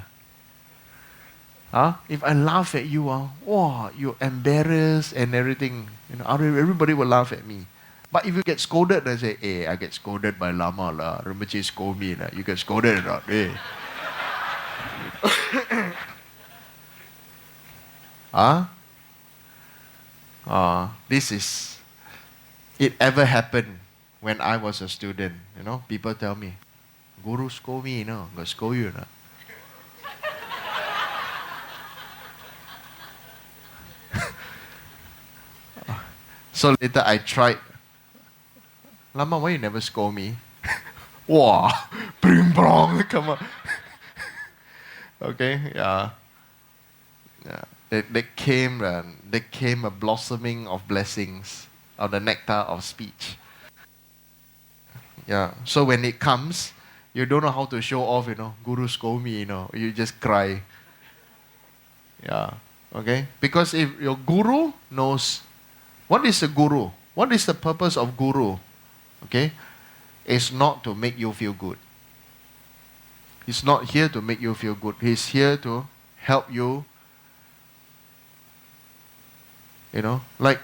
Speaker 1: If I laugh at you, wow, you're embarrassed and everything. Everybody will laugh at me. But if you get scolded, I say, hey, I get scolded by Lama lah. Rinpoche scold me lah. You get scolded or not? Hey. It ever happened when I was a student. People tell me, Guru scold me, got scold you, So later I tried. Lama, why you never scold me? Wow, bring brong, come on. Okay, yeah. There came a blossoming of blessings, of the nectar of speech. Yeah. So when it comes, you don't know how to show off, Guru scold me, you just cry. Yeah. Okay? Because if your guru knows, what is a guru? What is the purpose of guru? Okay? It's not to make you feel good. He's not here to make you feel good. He's here to help you. Like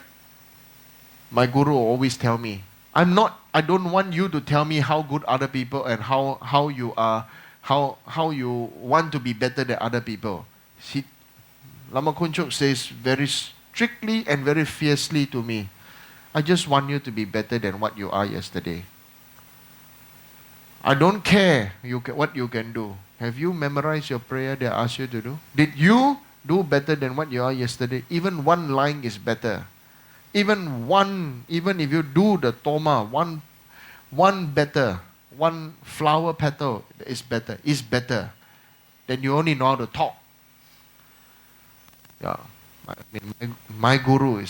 Speaker 1: my guru always tell me, I don't want you to tell me how good other people and how you are, how you want to be better than other people. Lama Kunchuk says very strictly and very fiercely to me, I just want you to be better than what you are yesterday. I don't care what you can do. Have you memorized your prayer they asked you to do? Did you do better than what you are yesterday? Even one line is better. Even if you do the toma, one better, one flower petal is better than you only know how to talk. Yeah. My guru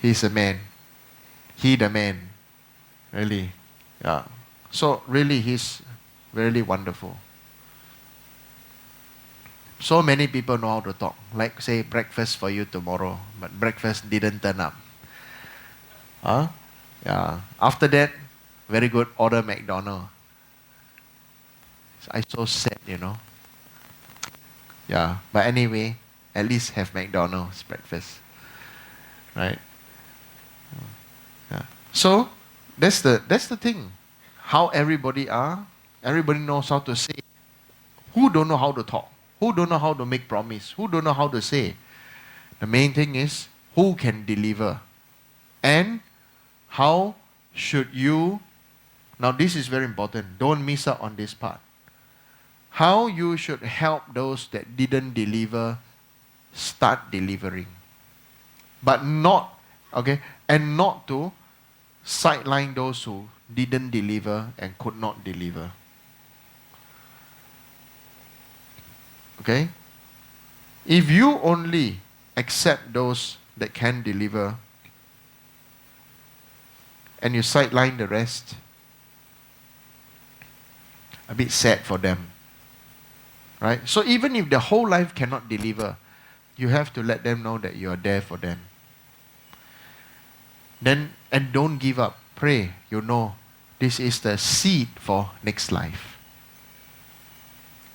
Speaker 1: he's a man. He the man. Really. Yeah. So really he's really wonderful. So many people know how to talk. Like say breakfast for you tomorrow, but breakfast didn't turn up. Yeah. After that, very good, order McDonald's. I so sad, Yeah. But anyway, at least have McDonald's breakfast. Right? Yeah. So that's the thing. How everybody knows how to say. Who don't know how to talk? Who don't know how to make promise? Who don't know how to say? The main thing is who can deliver. And how should you, now this is very important, don't miss out on this part. How you should help those that didn't deliver start delivering. But not, okay, and not to sideline those who didn't deliver and could not deliver. Okay? If you only accept those that can deliver and you sideline the rest, a bit sad for them. Right? So even if the whole life cannot deliver, you have to let them know that you are there for them. Then, and don't give up. Pray. You know, this is the seed for next life.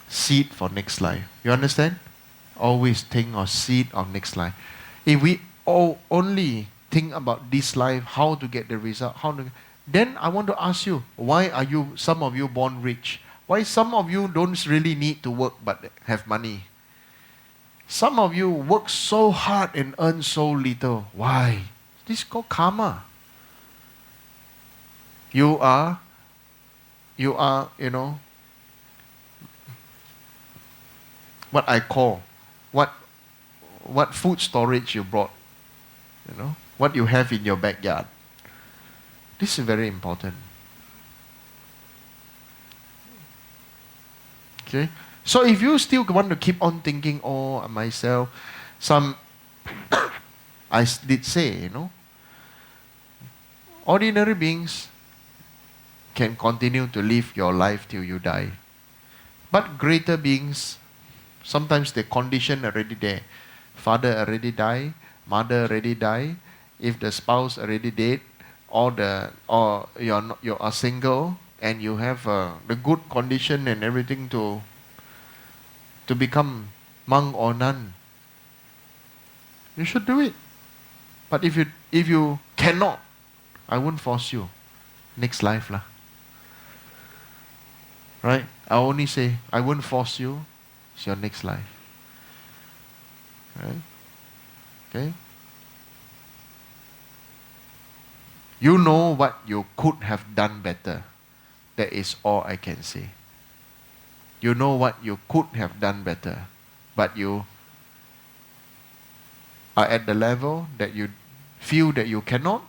Speaker 1: Seed for next life. You understand? Always think of seed of next life. If we only think about this life, how to get the result, then I want to ask you, why are you, some of you born rich? Why some of you don't really need to work but have money? Some of you work so hard and earn so little. Why? This is called karma. You are, what I call, what food storage you brought, what you have in your backyard. This is very important. Okay? So if you still want to keep on thinking, oh, myself, I did say, ordinary beings can continue to live your life till you die. But greater beings, sometimes the condition already there. Father already died, mother already died. If the spouse already dead, or you are single and you have the good condition and everything to become monk or nun, you should do it. But if you cannot, I won't force you. Next life lah. Right? I only say I won't force you. It's your next life. Right? Okay? You know what you could have done better. That is all I can say. You know what you could have done better. But you are at the level that you feel that you cannot.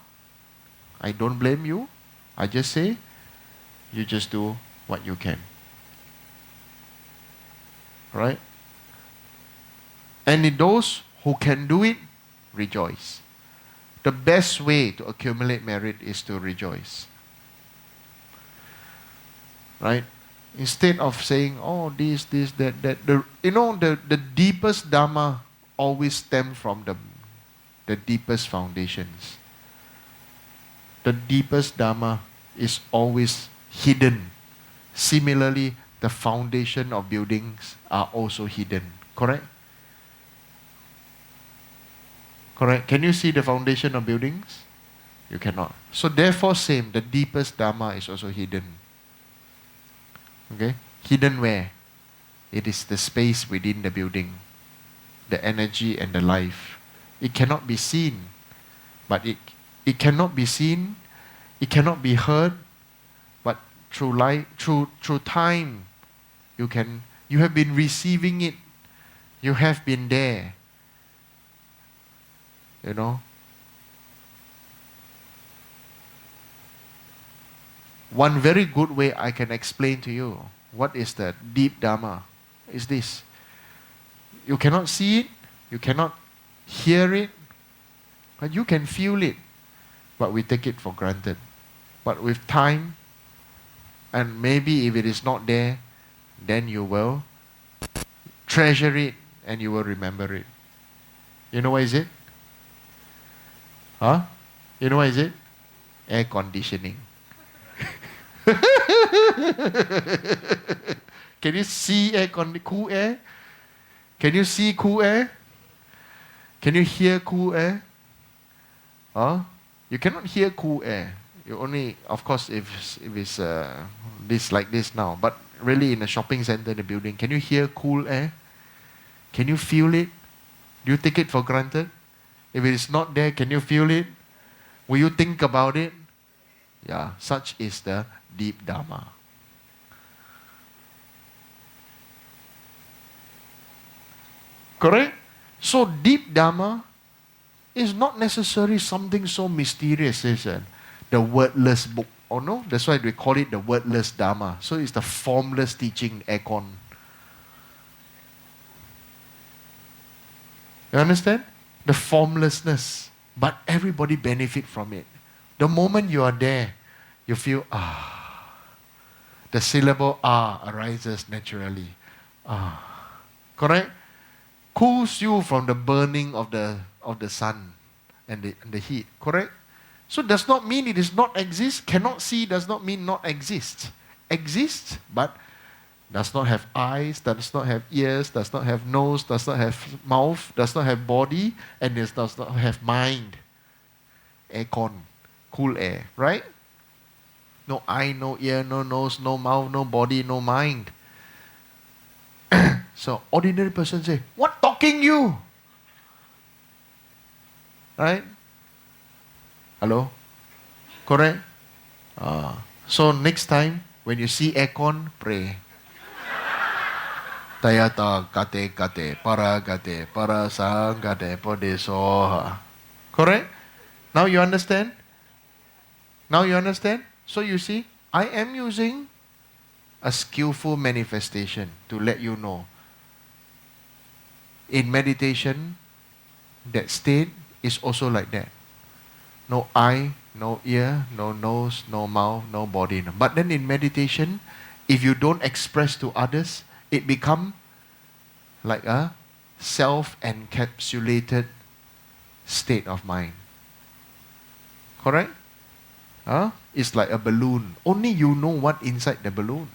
Speaker 1: I don't blame you. I just say, you just do what you can. Right? And in those who can do it, rejoice. The best way to accumulate merit is to rejoice. Right? Instead of saying, oh, this, that. The deepest Dharma always stems from the deepest foundations. The deepest Dharma is always hidden. Similarly, the foundation of buildings are also hidden. Correct? Correct? Can you see the foundation of buildings? You cannot. So therefore, same, the deepest Dharma is also hidden. Okay? Hidden where? It is the space within the building. The energy and the life. It cannot be seen. But it cannot be seen. It cannot be heard. But through life, through time, you have been receiving it. You have been there. One very good way I can explain to you what is the deep Dharma is this. You cannot see it, you cannot hear it, but you can feel it. But we take it for granted. But with time, and maybe if it is not there, then you will treasure it and you will remember it. You know what is it? Huh? You know what is it? Air conditioning. Can you see cool air? Can you see cool air? Can you hear cool air? Huh? You cannot hear cool air. You only, of course, if it's this like this now. But really in a shopping center, in the building, can you hear cool air? Can you feel it? Do you take it for granted? If it is not there, can you feel it? Will you think about it? Yeah, such is the deep Dharma. Correct? So deep Dharma is not necessarily something so mysterious, is it? the wordless book. Oh no, that's why we call it the wordless Dharma. So it's the formless teaching, aircon. You understand? The formlessness. But everybody benefit from it. The moment you are there, you feel the syllable arises naturally. Correct? Cools you from the burning of the sun and the heat. Correct? So does not mean it does not exist. Cannot see does not mean not exist. Exists, but does not have eyes, does not have ears, does not have nose, does not have mouth, does not have body, and does not have mind. Aircon, cool air, right? No eye, no ear, no nose, no mouth, no body, no mind. So ordinary person say, what talking you? Right? Hello? Correct? So next time, when you see aircon, pray. Tayata kate para sang kate podesoha. Correct? Now you understand? Now you understand? So you see, I am using a skillful manifestation to let you know. In meditation, that state is also like that. No eye, no ear, no nose, no mouth, no body. But then in meditation, if you don't express to others, it becomes like a self-encapsulated state of mind. Correct? It's like a balloon. Only you know what inside the balloon.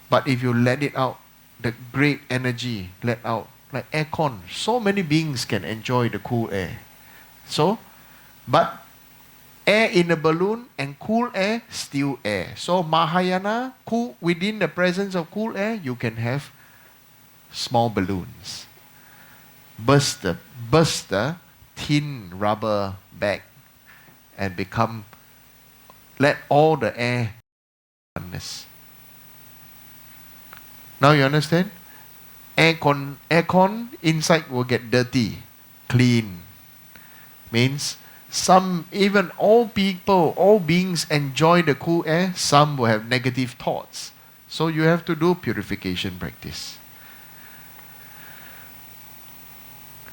Speaker 1: But if you let it out, the great energy let out, like aircon, so many beings can enjoy the cool air. So, but air in a balloon and cool air, still air. So Mahayana, cool, within the presence of cool air, you can have small balloons. Burst the thin rubber bag and become, let all the air oneness. Now you understand? Aircon inside will get dirty, clean. Means even all people, all beings enjoy the cool air, some will have negative thoughts. So you have to do purification practice.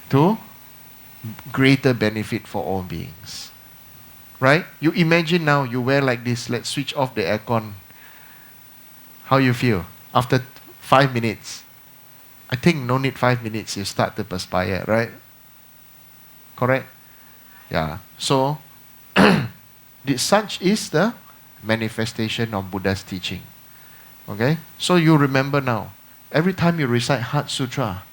Speaker 1: To greater benefit for all beings. Right? You imagine now you wear like this, let's switch off the aircon. How you feel? After 5 minutes. I think no need 5 minutes, you start to perspire, right? Correct? Yeah. So, such is the manifestation of Buddha's teaching. Okay? So you remember now, every time you recite Heart Sutra,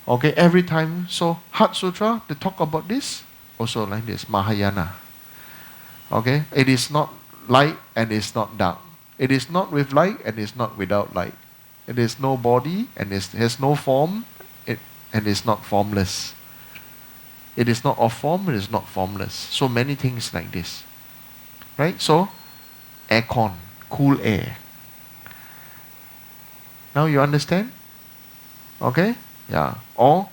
Speaker 1: okay, every time, so Heart Sutra, they talk about this, also like this, Mahayana. Okay? It is not light and it's not dark. It is not with light and it's not without light. It is no body and it has no form and it's not formless. It is not of form, it is not formless. So many things like this. Right? So, aircon, cool air. Now you understand? Okay? Yeah. Or,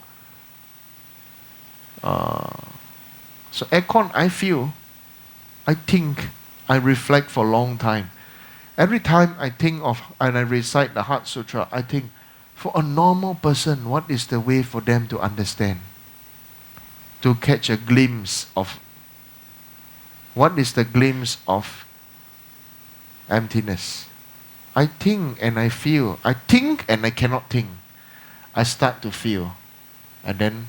Speaker 1: so aircon, I think, I reflect for a long time. Every time I think of and I recite the Heart Sutra, I think, for a normal person, what is the way for them to understand? To catch a glimpse of, what is the glimpse of emptiness? I think and I feel. I think and I cannot think. I start to feel. And then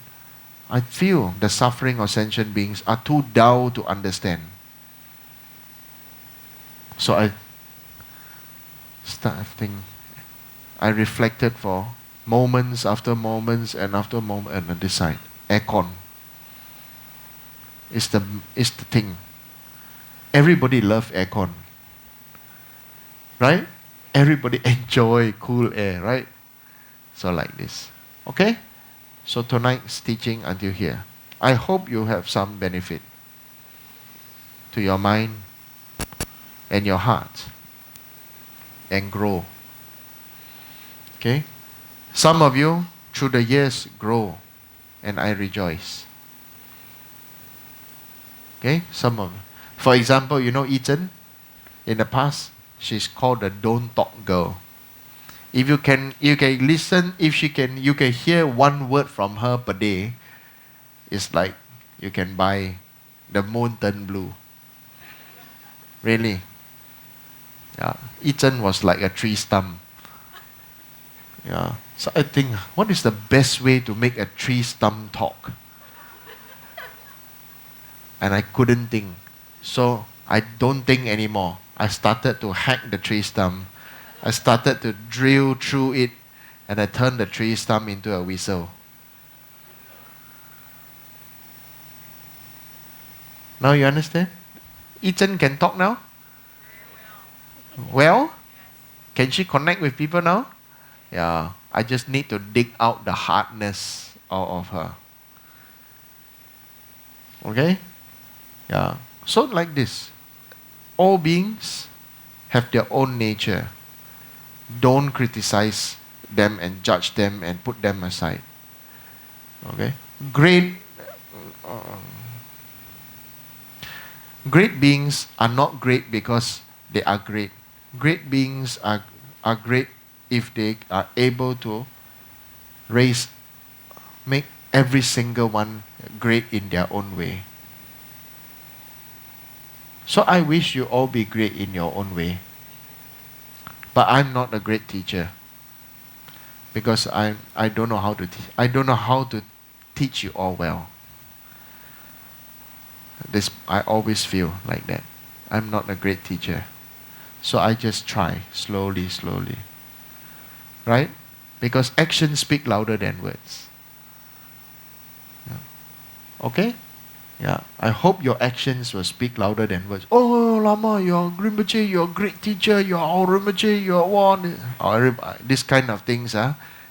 Speaker 1: I feel the suffering of sentient beings are too dull to understand. So I reflected for moments after moments and after moment and I decide. Aircon is the thing. Everybody love aircon. Right? Everybody enjoy cool air, right? So like this. Okay? So tonight's teaching until here. I hope you have some benefit to your mind and your heart and grow. Okay? Some of you, through the years, grow and I rejoice. Okay? Some of you. For example, you know Eaton? In the past, she's called the don't talk girl. If you can listen, if she can, you can hear one word from her per day, it's like you can buy the moon turn blue. Really. Yeah. Eaton was like a tree stump. Yeah. So I think, what is the best way to make a tree stump talk? And I couldn't think. So I don't think anymore. I started to hack the tree stump. I started to drill through it, and I turned the tree stump into a whistle. Now you understand? Eaton can talk now? Well? Can she connect with people now? Yeah. I just need to dig out the hardness out of her. Okay? Yeah. So like this. All beings have their own nature. Don't criticize them and judge them and put them aside. Okay? Great beings are not great because they are great. Great beings are great if they are able to make every single one great in their own way. So I wish you all be great in your own way. But I'm not a great teacher. Because I don't know how to I don't know how to teach you all well. I always feel like that. I'm not a great teacher. So I just try slowly. Right? Because actions speak louder than words. Yeah. Okay? Yeah. I hope your actions will speak louder than words. Oh, Lama, you're Rinpoche, you're a great teacher, you're our Rinpoche, you're one. This kind of things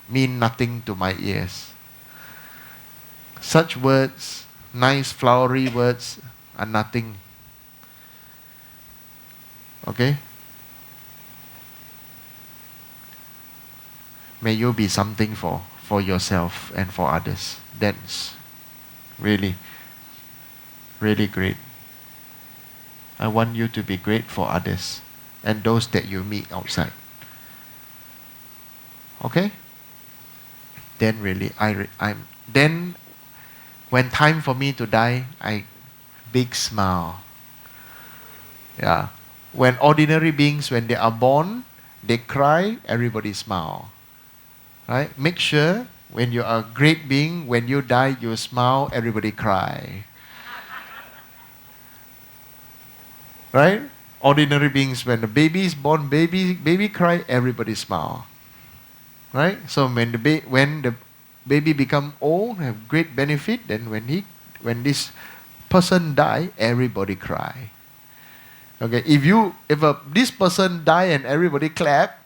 Speaker 1: mean nothing to my ears. Such words, nice flowery words, are nothing. Okay? May you be something for yourself and for others. That's really, really great. I want you to be great for others and those that you meet outside. Okay? Then really, then when time for me to die, big smile. Yeah. When ordinary beings, when they are born, they cry, everybody smile. Right? Make sure when you are a great being, when you die, you smile, everybody cry. Right? Ordinary beings, when the baby is born, baby cry, everybody smile. Right? So when the baby become old, have great benefit, then when this person die, everybody cry. Okay, if this person die and everybody clap,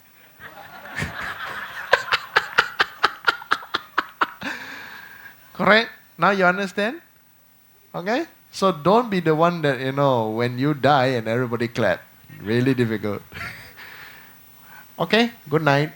Speaker 1: correct? Now you understand? Okay? So don't be the one that, when you die and everybody clap. Really difficult. Okay, good night.